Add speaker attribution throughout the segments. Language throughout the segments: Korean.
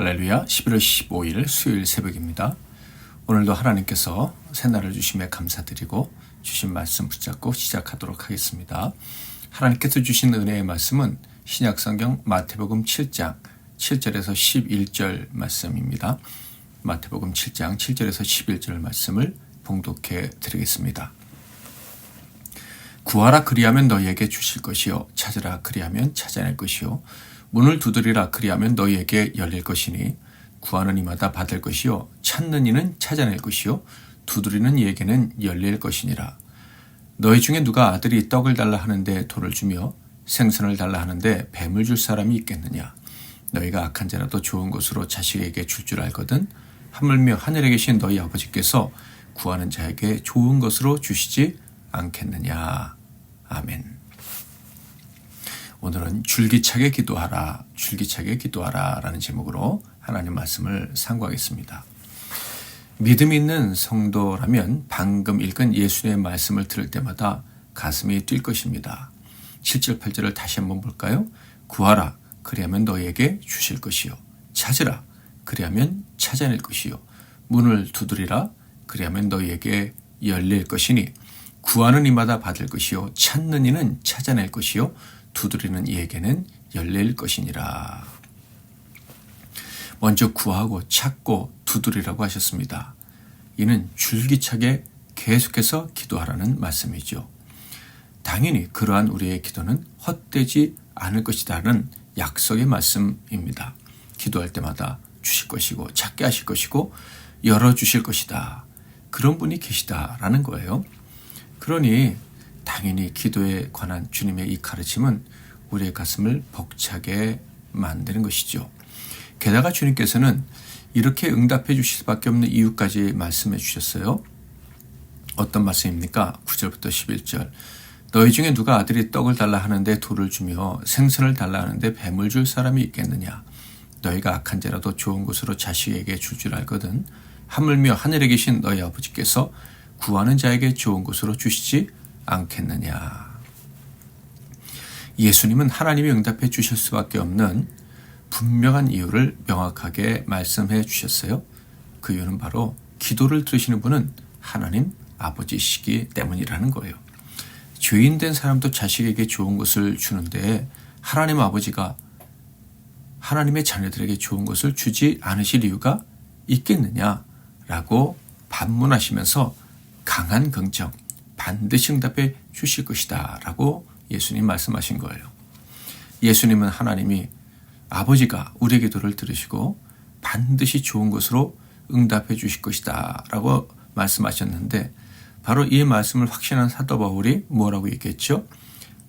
Speaker 1: 할렐루야, 11월 15일 수요일 새벽입니다. 오늘도 하나님께서 새날을 주심에 감사드리고 주신 말씀 붙잡고 시작하도록 하겠습니다. 하나님께서 주신 은혜의 말씀은 신약성경 마태복음 7장 7절에서 11절 말씀입니다. 마태복음 7장 7절에서 11절 말씀을 봉독해 드리겠습니다. 구하라 그리하면 너희에게 주실 것이요 찾으라 그리하면 찾아낼 것이요 문을 두드리라 그리하면 너희에게 열릴 것이니 구하는 이마다 받을 것이요 찾는 이는 찾아낼 것이요 두드리는 이에게는 열릴 것이니라. 너희 중에 누가 아들이 떡을 달라 하는데 돌을 주며 생선을 달라 하는데 뱀을 줄 사람이 있겠느냐. 너희가 악한 자라도 좋은 것으로 자식에게 줄 줄 알거든 하물며 하늘에 계신 너희 아버지께서 구하는 자에게 좋은 것으로 주시지 않겠느냐. 아멘. 오늘은 줄기차게 기도하라, 줄기차게 기도하라 라는 제목으로 하나님 말씀을 상고하겠습니다. 믿음 있는 성도라면 방금 읽은 예수님의 말씀을 들을 때마다 가슴이 뛸 것입니다. 7절 8절을 다시 한번 볼까요? 구하라 그리하면 너희에게 주실 것이요 찾으라 그리하면 찾아낼 것이요 문을 두드리라 그리하면 너희에게 열릴 것이니 구하는 이마다 받을 것이요 찾는 이는 찾아낼 것이요 두드리는 이에게는 열릴 것이니라. 먼저 구하고 찾고 두드리라고 하셨습니다. 이는 줄기차게 계속해서 기도하라는 말씀이죠. 당연히 그러한 우리의 기도는 헛되지 않을 것이라는 약속의 말씀입니다. 기도할 때마다 주실 것이고 찾게 하실 것이고 열어주실 것이다. 그런 분이 계시다라는 거예요. 그러니 당연히 기도에 관한 주님의 이 가르침은 우리의 가슴을 벅차게 만드는 것이죠. 게다가 주님께서는 이렇게 응답해 주실 수밖에 없는 이유까지 말씀해 주셨어요. 어떤 말씀입니까? 9절부터 11절. 너희 중에 누가 아들이 떡을 달라 하는데 돌을 주며 생선을 달라 하는데 뱀을 줄 사람이 있겠느냐. 너희가 악한 자라도 좋은 것으로 자식에게 줄 줄 알거든 하물며 하늘에 계신 너희 아버지께서 구하는 자에게 좋은 것으로 주시지 않겠느냐. 예수님은 하나님이 응답해 주실 수밖에 없는 분명한 이유를 명확하게 말씀해 주셨어요. 그 이유는 바로 기도를 들으시는 분은 하나님 아버지시기 때문이라는 거예요. 죄인된 사람도 자식에게 좋은 것을 주는데 하나님 아버지가 하나님의 자녀들에게 좋은 것을 주지 않으실 이유가 있겠느냐라고 반문하시면서 강한 긍정, 반드시 응답해 주실 것이다 라고 예수님 말씀하신 거예요. 예수님은 하나님이 아버지가 우리의 기도를 들으시고 반드시 좋은 것으로 응답해 주실 것이다 라고 말씀하셨는데 바로 이 말씀을 확신한 사도 바울이 뭐라고 얘기했죠?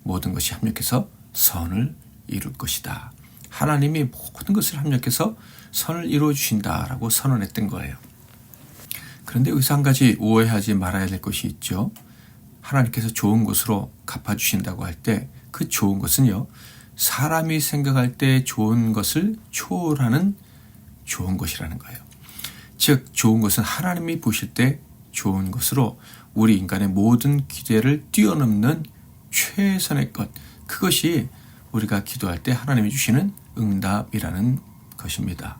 Speaker 1: 모든 것이 합력해서 선을 이룰 것이다. 하나님이 모든 것을 합력해서 선을 이루어 주신다라고 선언했던 거예요. 그런데 여기서 한 가지 오해하지 말아야 될 것이 있죠. 하나님께서 좋은 것으로 갚아주신다고 할 때 그 좋은 것은요. 사람이 생각할 때 좋은 것을 초월하는 좋은 것이라는 거예요. 즉 좋은 것은 하나님이 보실 때 좋은 것으로 우리 인간의 모든 기대를 뛰어넘는 최선의 것. 그것이 우리가 기도할 때 하나님이 주시는 응답이라는 것입니다.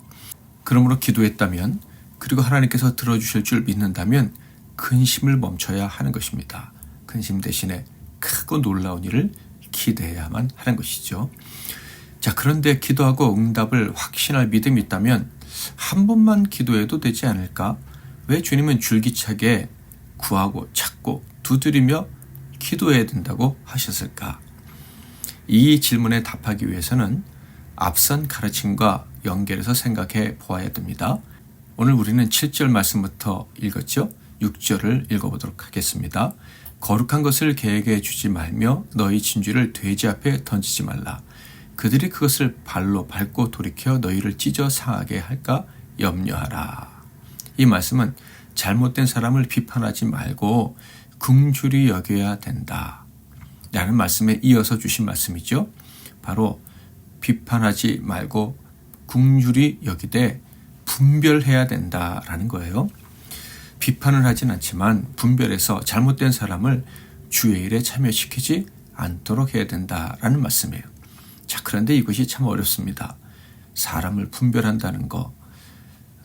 Speaker 1: 그러므로 기도했다면 그리고 하나님께서 들어주실 줄 믿는다면 근심을 멈춰야 하는 것입니다. 근심 대신에 크고 놀라운 일을 기대해야만 하는 것이죠. 자, 그런데 기도하고 응답을 확신할 믿음이 있다면 한 번만 기도해도 되지 않을까? 왜 주님은 줄기차게 구하고 찾고 두드리며 기도해야 된다고 하셨을까? 이 질문에 답하기 위해서는 앞선 가르침과 연결해서 생각해 보아야 됩니다. 오늘 우리는 7절 말씀부터 읽었죠? 6절을 읽어보도록 하겠습니다. 거룩한 것을 개에게 주지 말며 너희 진주를 돼지 앞에 던지지 말라. 그들이 그것을 발로 밟고 돌이켜 너희를 찢어 상하게 할까 염려하라. 이 말씀은 잘못된 사람을 비판하지 말고 긍휼히 여겨야 된다 라는 말씀에 이어서 주신 말씀이죠. 바로 비판하지 말고 긍휼히 여기되 분별해야 된다라는 거예요. 비판을 하진 않지만 분별해서 잘못된 사람을 주의 일에 참여시키지 않도록 해야 된다라는 말씀이에요. 자, 그런데 이것이 참 어렵습니다. 사람을 분별한다는 거,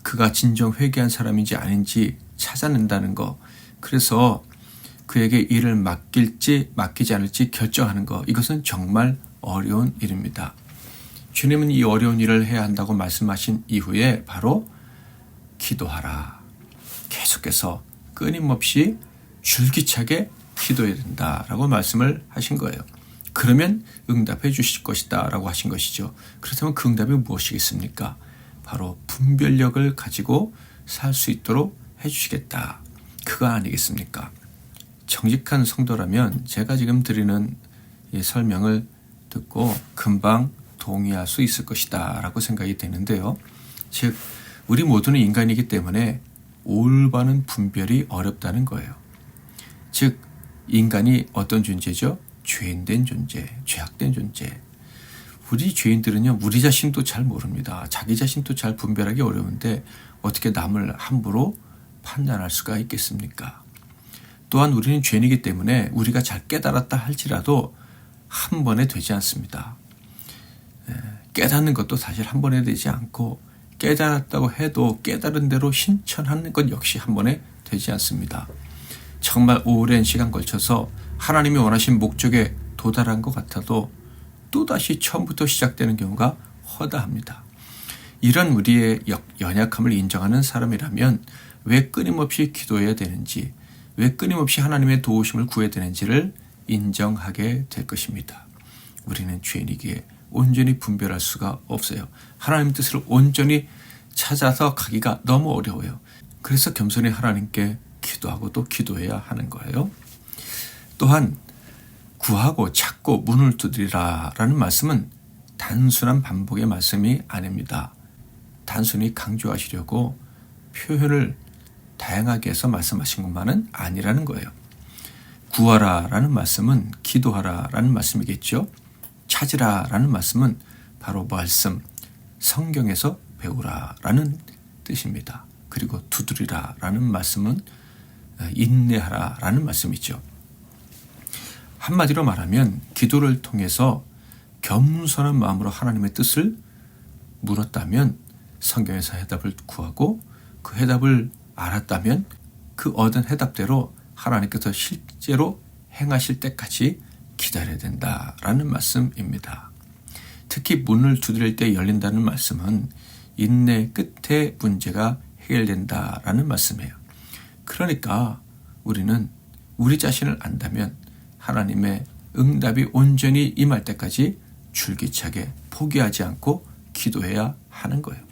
Speaker 1: 그가 진정 회개한 사람인지 아닌지 찾아낸다는 거, 그래서 그에게 일을 맡길지 맡기지 않을지 결정하는 거, 이것은 정말 어려운 일입니다. 주님은 이 어려운 일을 해야 한다고 말씀하신 이후에 바로 기도하라, 계속해서 끊임없이 줄기차게 기도해야 된다라고 말씀을 하신 거예요. 그러면 응답해 주실 것이다 라고 하신 것이죠. 그렇다면 그 응답이 무엇이겠습니까? 바로 분별력을 가지고 살 수 있도록 해주시겠다, 그거 아니겠습니까? 정직한 성도라면 제가 지금 드리는 이 설명을 듣고 금방 동의할 수 있을 것이다 라고 생각이 되는데요. 즉 우리 모두는 인간이기 때문에 올바른 분별이 어렵다는 거예요. 즉 인간이 어떤 존재죠? 죄인된 존재, 죄악된 존재. 우리 죄인들은요, 우리 자신도 잘 모릅니다. 자기 자신도 잘 분별하기 어려운데 어떻게 남을 함부로 판단할 수가 있겠습니까? 또한 우리는 죄인이기 때문에 우리가 잘 깨달았다 할지라도 한 번에 되지 않습니다. 깨닫는 것도 사실 한 번에 되지 않고, 깨달았다고 해도 깨달은 대로 실천하는 것 역시 한 번에 되지 않습니다. 정말 오랜 시간 걸쳐서 하나님이 원하신 목적에 도달한 것 같아도 또다시 처음부터 시작되는 경우가 허다합니다. 이런 우리의 연약함을 인정하는 사람이라면 왜 끊임없이 기도해야 되는지, 왜 끊임없이 하나님의 도우심을 구해야 되는지를 인정하게 될 것입니다. 우리는 죄인이기에 온전히 분별할 수가 없어요. 하나님의 뜻을 온전히 찾아서 가기가 너무 어려워요. 그래서 겸손히 하나님께 기도하고 또 기도해야 하는 거예요. 또한 구하고 찾고 문을 두드리라 라는 말씀은 단순한 반복의 말씀이 아닙니다. 단순히 강조하시려고 표현을 다양하게 해서 말씀하신 것만은 아니라는 거예요. 구하라 라는 말씀은 기도하라 라는 말씀이겠죠. 찾으라 라는 말씀은 바로 말씀, 성경에서 배우라 라는 뜻입니다. 그리고 두드리라 라는 말씀은 인내하라 라는 말씀이죠. 한마디로 말하면 기도를 통해서 겸손한 마음으로 하나님의 뜻을 물었다면 성경에서 해답을 구하고, 그 해답을 알았다면 그 얻은 해답대로 하나님께서 실제로 행하실 때까지 기다려야 된다라는 말씀입니다. 특히 문을 두드릴 때 열린다는 말씀은 인내 끝에 문제가 해결된다라는 말씀이에요. 그러니까 우리는 우리 자신을 안다면 하나님의 응답이 온전히 임할 때까지 줄기차게 포기하지 않고 기도해야 하는 거예요.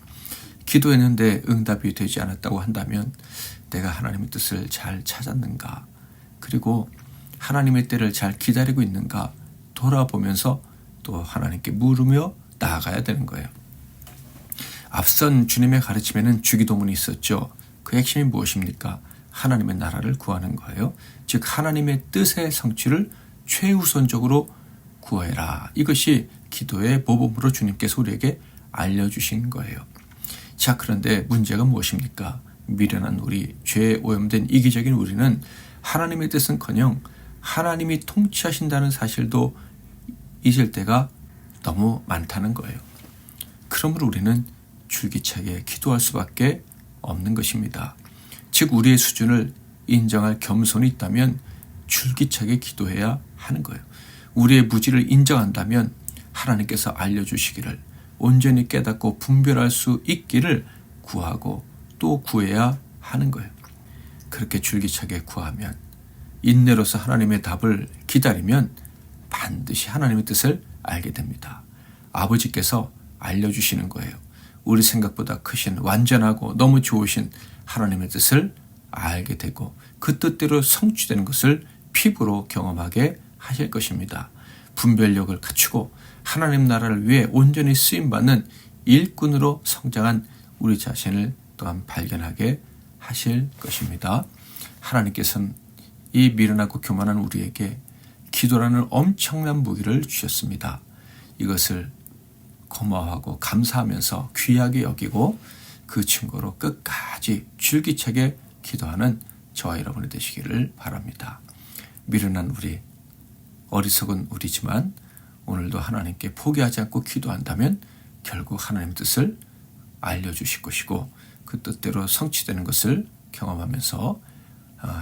Speaker 1: 기도했는데 응답이 되지 않았다고 한다면 내가 하나님의 뜻을 잘 찾았는가, 그리고 하나님의 때를 잘 기다리고 있는가 돌아보면서 또 하나님께 물으며 나아가야 되는 거예요. 앞선 주님의 가르침에는 주기도문이 있었죠. 그 핵심이 무엇입니까? 하나님의 나라를 구하는 거예요. 즉 하나님의 뜻의 성취를 최우선적으로 구해라. 이것이 기도의 모범으로 주님께서 우리에게 알려주신 거예요. 자, 그런데 문제가 무엇입니까? 미련한 우리, 죄에 오염된 이기적인 우리는 하나님의 뜻은커녕 하나님이 통치하신다는 사실도 잊을 때가 너무 많다는 거예요. 그러므로 우리는 줄기차게 기도할 수밖에 없는 것입니다. 즉 우리의 수준을 인정할 겸손이 있다면 줄기차게 기도해야 하는 거예요. 우리의 무지를 인정한다면 하나님께서 알려주시기를, 온전히 깨닫고 분별할 수 있기를 구하고 또 구해야 하는 거예요. 그렇게 줄기차게 구하면, 인내로서 하나님의 답을 기다리면 반드시 하나님의 뜻을 알게 됩니다. 아버지께서 알려주시는 거예요. 우리 생각보다 크신, 완전하고 너무 좋으신 하나님의 뜻을 알게 되고 그 뜻대로 성취되는 것을 피부로 경험하게 하실 것입니다. 분별력을 갖추고 하나님 나라를 위해 온전히 쓰임받는 일꾼으로 성장한 우리 자신을 또한 발견하게 하실 것입니다. 하나님께서는 이 미련하고 교만한 우리에게 기도라는 엄청난 무기를 주셨습니다. 이것을 고마워하고 감사하면서 귀하게 여기고 그 증거로 끝까지 줄기차게 기도하는 저와 여러분이 되시기를 바랍니다. 미련한 우리, 어리석은 우리지만 오늘도 하나님께 포기하지 않고 기도한다면 결국 하나님의 뜻을 알려주실 것이고 그 뜻대로 성취되는 것을 경험하면서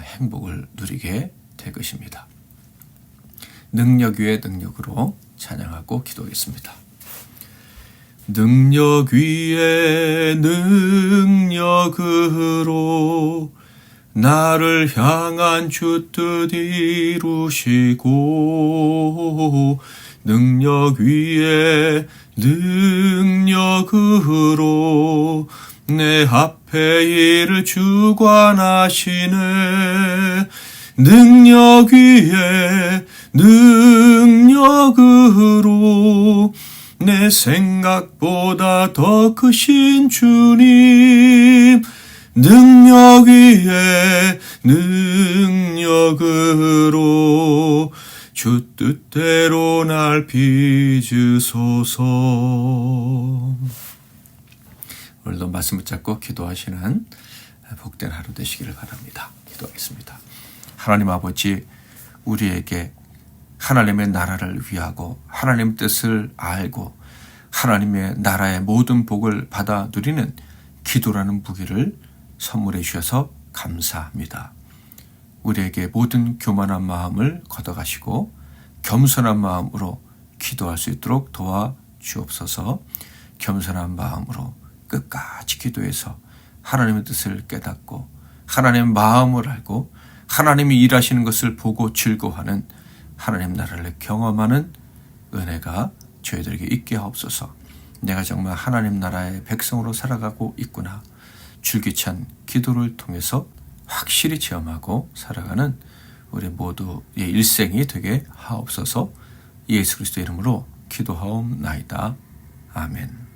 Speaker 1: 행복을 누리게 될 것입니다. 능력 위에 능력으로 찬양하고 기도하겠습니다. 능력 위에 능력으로 나를 향한 주 뜻 이루시고 능력 위에 능력으로 내 앞에 일을 주관하시네. 능력 위에 능력으로 내 생각보다 더 크신 주님, 능력 위에 능력으로 주 뜻대로 날 빚으소서. 오늘도 말씀 붙잡고 기도하시는 복된 하루 되시기를 바랍니다. 기도하겠습니다. 하나님 아버지, 우리에게 하나님의 나라를 위하고 하나님의 뜻을 알고 하나님의 나라의 모든 복을 받아 누리는 기도라는 무기를 선물해 주셔서 감사합니다. 우리에게 모든 교만한 마음을 걷어가시고 겸손한 마음으로 기도할 수 있도록 도와주옵소서. 겸손한 마음으로 끝까지 기도해서 하나님의 뜻을 깨닫고 하나님의 마음을 알고 하나님이 일하시는 것을 보고 즐거워하는 하나님 나라를 경험하는 은혜가 저희들에게 있게 하옵소서. 내가 정말 하나님 나라의 백성으로 살아가고 있구나. 줄기찬 기도를 통해서 확실히 체험하고 살아가는 우리 모두의 일생이 되게 하옵소서. 예수 그리스도 이름으로 기도하옵나이다. 아멘.